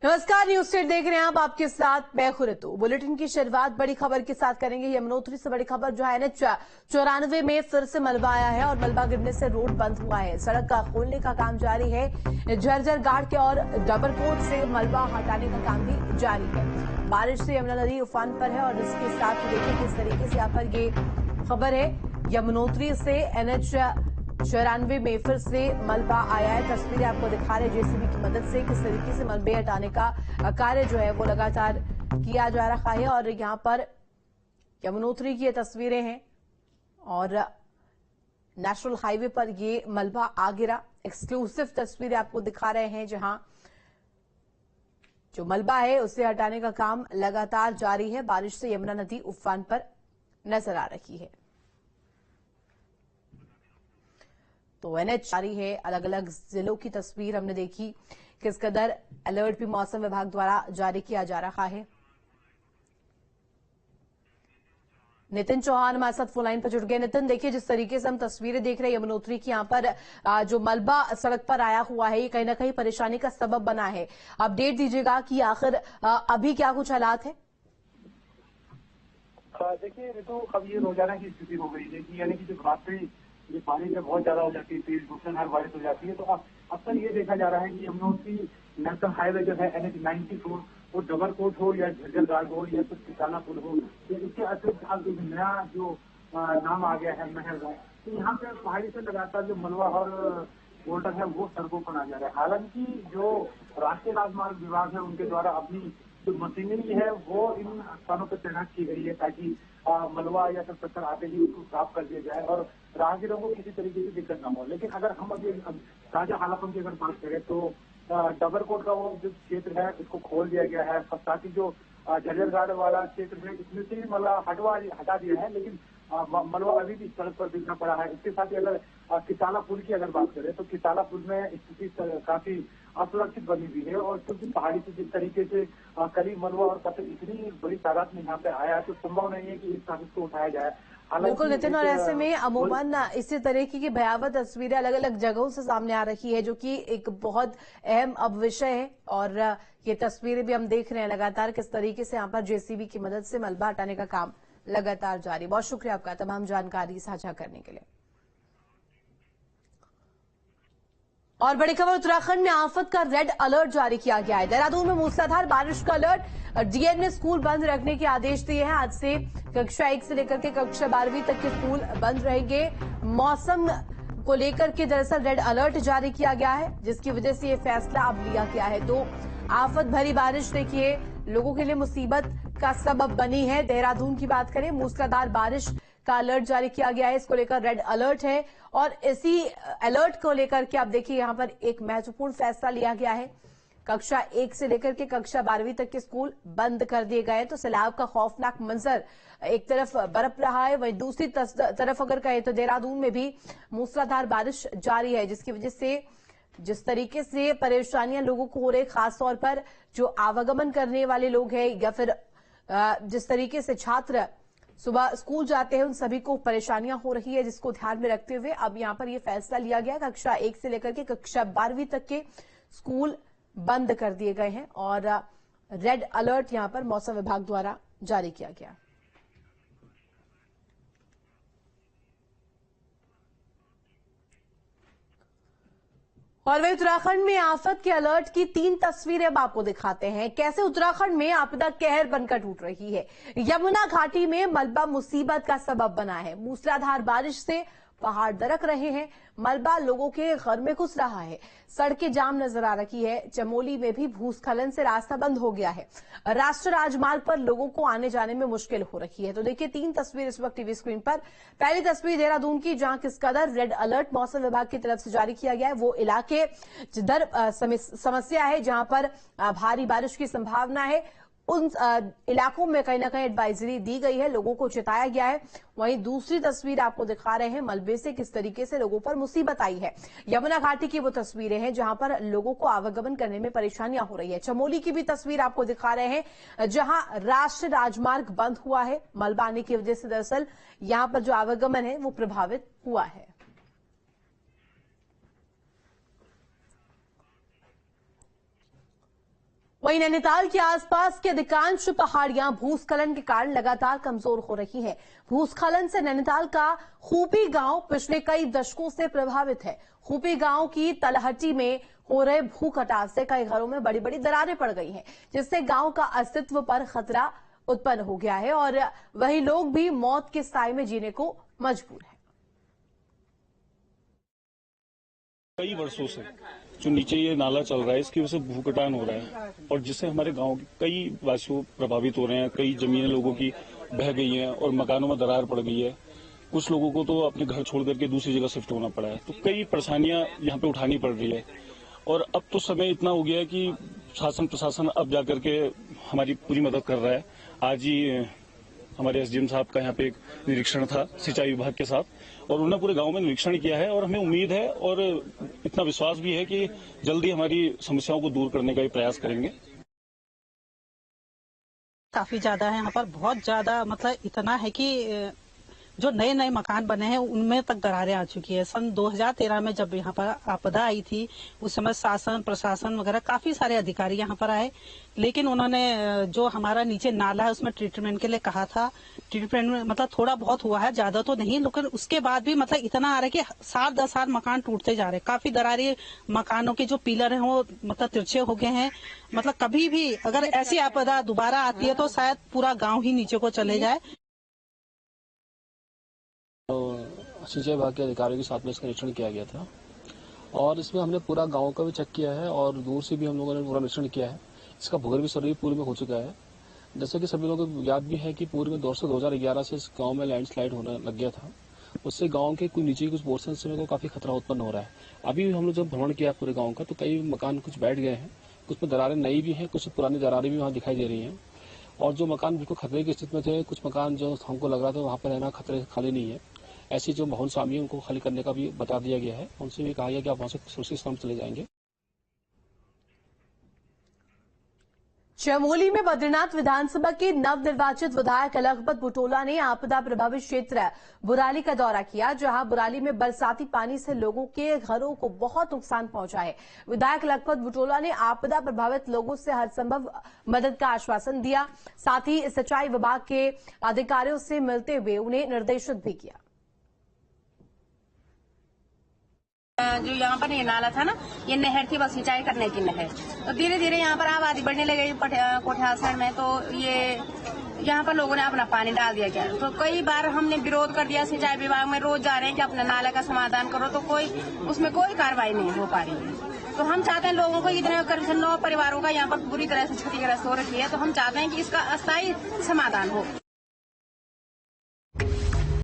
नमस्कार, news state देख रहे हैं आप। आपके साथ मैं खुरितु। बुलेटिन की शुरुआत बड़ी खबर के साथ करेंगे। यमुनोत्री से बड़ी खबर जो है NH94 में फिर से मलबा आया है और मलबा गिरने से रोड बंद हुआ है। सड़क का खोलने का काम जारी है। झरझर घाट के और डबरकोट से मलबा हटाने का काम भी जारी है। बारिश से यमुना नदी उफान पर है और इसके साथ देखिए किस तरीके से यहाँ पर ये खबर है। यमुनोत्री से NH94 में फिर से मलबा आया है। तस्वीरें आपको दिखा रहे जेसीबी की मदद से किस तरीके से मलबे हटाने का कार्य जो है वो लगातार किया जा रहा है। और यहां पर यमुनोत्री की ये तस्वीरें हैं और नेशनल हाईवे पर ये मलबा आ गिरा। एक्सक्लूसिव तस्वीरें आपको दिखा रहे हैं जहां जो मलबा है उसे हटाने का काम लगातार जारी है। बारिश से यमुना नदी उफान पर नजर आ रही है। तो NH जारी है। अलग अलग जिलों की तस्वीर हमने देखी। किस कदर अलर्ट भी मौसम विभाग द्वारा जारी किया जा रहा है। नितिन चौहान हमारे साथ फोन लाइन पर जुड़ गए। नितिन, देखिए जिस तरीके से हम तस्वीरें देख रहे हैं यमुनोत्री की, यहाँ पर जो मलबा सड़क पर आया हुआ है ये कहीं ना कहीं परेशानी का सबब बना है। अपडेट दीजिएगा कि आखिर अभी क्या कुछ हालात है। देखिए ऋतु, अब ये रोजाना की स्थिति हो गई है कि यानी कि जो घाट पे ये पानी जब बहुत ज्यादा हो जाती है, तेज मूसलाधार बारिश हो जाती है, तो अक्सर ये देखा जा रहा है कि यमुनोत्री नेशनल हाईवे जो है NH94 वो डबरकोट हो या झज्जर घाट हो या फिर किसाना पुल हो, इसके अतिरिक्त अब एक नया जो नाम आ गया है महलगांव। तो यहाँ पे पहाड़ी से लगातार जो मलबा और बोल्डर है वो सड़कों पर आ जा रहा है। हालांकि जो राष्ट्रीय राजमार्ग विभाग है उनके द्वारा अपनी जो मशीनरी है वो इन स्थानों पर तैनात की गई है ताकि मलबा या फिर पत्थर आते ही उसको साफ कर दिया जाए और राहगीरों को किसी तरीके की दिक्कत न हो। लेकिन अगर हम अभी ताजा हालातों की अगर बात करें तो डबरकोट का वो जो क्षेत्र है इसको खोल दिया गया है। साथ ही जो झज्जर घाट वाला क्षेत्र है इसमें से भी मलबा हटा दिया है, लेकिन मलबा अभी भी सड़क पर दिखना पड़ा है। इसके साथ ही अगर किसाला पुल की अगर बात करें तो किसाला पुल में स्थिति काफी असुरक्षित बनी हुई है और क्योंकि पहाड़ी से जिस तरीके से करीब मलबा और पत्थर इतनी बड़ी तादाद में यहाँ पे आया है तो संभव नहीं है कि इस तारीख को उठाया जाए। बिल्कुल नितिन, और ऐसे में अमूमन इसी तरीके की भयावह तस्वीरें अलग अलग जगहों से सामने आ रही है जो कि एक बहुत अहम अब विषय है। और ये तस्वीरें भी हम देख रहे हैं लगातार किस तरीके से यहाँ पर जेसीबी की मदद से मलबा हटाने का काम लगातार जारी। बहुत शुक्रिया आपका तमाम जानकारी साझा करने के लिए। और बड़ी खबर, उत्तराखंड में आफत का रेड अलर्ट जारी किया गया है। देहरादून में मूसलाधार बारिश का अलर्ट। डीएन ने स्कूल बंद रखने के आदेश दिए हैं। आज से कक्षा 1 से लेकर के कक्षा 12वीं तक के स्कूल बंद रहेंगे। मौसम को लेकर के दरअसल रेड अलर्ट जारी किया गया है जिसकी वजह से ये फैसला अब लिया गया है। तो आफत भरी बारिश देखिए लोगों के लिए मुसीबत का सबब बनी है। देहरादून की बात करें, मूसलाधार बारिश का अलर्ट जारी किया गया है। इसको लेकर रेड अलर्ट है और इसी अलर्ट को लेकर के आप देखिए यहाँ पर एक महत्वपूर्ण फैसला लिया गया है। कक्षा 1 से लेकर के कक्षा 12वीं तक के स्कूल बंद कर दिए गए। तो सैलाब का खौफनाक मंजर एक तरफ बरप रहा है, वहीं दूसरी तरफ अगर कहें तो देहरादून में भी मूसलाधार बारिश जारी है जिसकी वजह से जिस तरीके से परेशानियां लोगों को हो रही, खासतौर पर जो आवागमन करने वाले लोग हैं या फिर जिस तरीके से छात्र सुबह स्कूल जाते हैं उन सभी को परेशानियां हो रही है, जिसको ध्यान में रखते हुए अब यहां पर यह फैसला लिया गया। कक्षा 1 से लेकर के कक्षा 12वीं तक के स्कूल बंद कर दिए गए हैं और रेड अलर्ट यहां पर मौसम विभाग द्वारा जारी किया गया। और वही उत्तराखंड में आफत के अलर्ट की 3 तस्वीरें अब आपको दिखाते हैं। कैसे उत्तराखंड में आपदा कहर बनकर टूट रही है। यमुना घाटी में मलबा मुसीबत का सबब बना है। मूसलाधार बारिश से पहाड़ दरक रहे हैं, मलबा लोगों के घर में घुस रहा है, सड़कें जाम नजर आ रही है। चमोली में भी भूस्खलन से रास्ता बंद हो गया है। राष्ट्रीय राजमार्ग पर लोगों को आने जाने में मुश्किल हो रही है। तो देखिए 3 तस्वीर इस वक्त टीवी स्क्रीन पर। पहली तस्वीर देहरादून की जहां किस कदर रेड अलर्ट मौसम विभाग की तरफ से जारी किया गया है। वो इलाके जिधर समस्या है, जहां पर भारी बारिश की संभावना है, उन इलाकों में कहीं ना कहीं एडवाइजरी दी गई है, लोगों को चेताया गया है। वहीं दूसरी तस्वीर आपको दिखा रहे हैं मलबे से किस तरीके से लोगों पर मुसीबत आई है। यमुना घाटी की वो तस्वीरें हैं जहां पर लोगों को आवागमन करने में परेशानियां हो रही है। चमोली की भी तस्वीर आपको दिखा रहे हैं जहां राष्ट्रीय राजमार्ग बंद हुआ है। मलबा आने की वजह से दरअसल यहां पर जो आवागमन है वो प्रभावित हुआ है। वहीं नैनीताल के आसपास की अधिकांश पहाड़ियां भूस्खलन के कारण लगातार कमजोर हो रही हैं। भूस्खलन से नैनीताल का खूपी गांव पिछले कई दशकों से प्रभावित है। खूपी गांव की तलहटी में हो रहे भू कटाव से कई घरों में बड़ी बड़ी दरारें पड़ गई हैं, जिससे गांव का अस्तित्व पर खतरा उत्पन्न हो गया है और वही लोग भी मौत के साए में जीने को मजबूर है। कई वर्षों से जो नीचे ये नाला चल रहा है, इसकी वजह से भूकटान हो रहा है और जिससे हमारे गांव के कई वासियों प्रभावित हो रहे हैं। कई जमीनें लोगों की बह गई हैं और मकानों में दरार पड़ गई है। कुछ लोगों को तो अपने घर छोड़ करके दूसरी जगह शिफ्ट होना पड़ा है। तो कई परेशानियां यहाँ पे उठानी पड़ रही है और अब तो समय इतना हो गया है कि शासन प्रशासन अब जाकर के हमारी पूरी मदद कर रहा है। आज ही हमारे एसडीएम साहब का यहाँ पे एक निरीक्षण था सिंचाई विभाग के साथ और उन्होंने पूरे गांव में निरीक्षण किया है और हमें उम्मीद है और इतना विश्वास भी है कि जल्दी हमारी समस्याओं को दूर करने का ही प्रयास करेंगे। काफी ज्यादा है यहाँ पर, बहुत ज्यादा, मतलब इतना है कि जो नए नए मकान बने हैं उनमें तक दरारें आ चुकी है। सन 2013 में जब यहाँ पर आपदा आई थी, उस समय शासन प्रशासन वगैरह काफी सारे अधिकारी यहाँ पर आए, लेकिन उन्होंने जो हमारा नीचे नाला है उसमें ट्रीटमेंट के लिए कहा था। ट्रीटमेंट में मतलब थोड़ा बहुत हुआ है, ज्यादा तो नहीं, लेकिन उसके बाद भी मतलब इतना आ रहा है कि 7-10 मकान टूटते जा रहे हैं। काफी दरारें, मकानों के जो पिलर हैं वो मतलब तिरछे हो गए हैं। मतलब कभी भी अगर ऐसी आपदा दोबारा आती है तो शायद पूरा गाँव ही नीचे को चले जाए। सिंचाई विभाग के अधिकारियों के साथ में इसका निरीक्षण किया गया था और इसमें हमने पूरा गांव का भी चेक किया है और दूर से भी हम लोगों ने पूरा निरीक्षण किया है। इसका भूगर्भीय सर्वे पूर्व में हो चुका है। जैसे कि सभी लोगों को याद भी है कि पूर्व में 2011 से इस गांव में लैंडस्लाइड होने लग गया था। उससे गांव के कुछ नीचे कुछ पोर्सन से को काफी खतरा उत्पन्न हो रहा है। अभी हम लोग जब भ्रमण किया पूरे गाँव का तो कई मकान कुछ बैठ गए हैं, कुछ में दरारें नई भी हैं, कुछ पुरानी दरारें भी वहाँ दिखाई दे रही हैं और जो मकान बिल्कुल खतरे की स्थिति में थे, कुछ मकान जो हमको लग रहा था वहाँ पर रहना खतरे खाली नहीं है, ऐसी जो भवन स्वामी है उनको खाली करने का भी बता दिया गया है। उनसे भी कहा गया कि आप वहां से सुरक्षित स्थान चले जाएंगे। चमोली में बद्रीनाथ विधानसभा के नवनिर्वाचित विधायक लखपत बुटोला ने आपदा प्रभावित क्षेत्र बुराली का दौरा किया, जहां बुराली में बरसाती पानी से लोगों के घरों को बहुत नुकसान पहुंचा है। विधायक लखपत बुटोला ने आपदा प्रभावित लोगों से हर संभव मदद का आश्वासन दिया। साथ ही सिंचाई विभाग के अधिकारियों से मिलते हुए उन्हें निर्देशित भी किया। जो यहाँ पर ये नाला था ना, ये नहर थी, बस सिंचाई करने की नहर। तो धीरे धीरे यहाँ पर आबादी बढ़ने लगी कोठासन में, तो ये यहाँ पर लोगों ने अपना पानी डाल दिया गया। तो कई बार हमने विरोध कर दिया, सिंचाई विभाग में रोज जा रहे हैं कि अपना नाले का समाधान करो, तो उसमें कोई कार्रवाई नहीं हो पा रही है। तो हम चाहते हैं लोगों को, इतने करीब 9 परिवारों का यहाँ पर बुरी तरह से क्षतिग्रस्त हो रखी है, तो हम चाहते हैं कि इसका अस्थायी समाधान हो।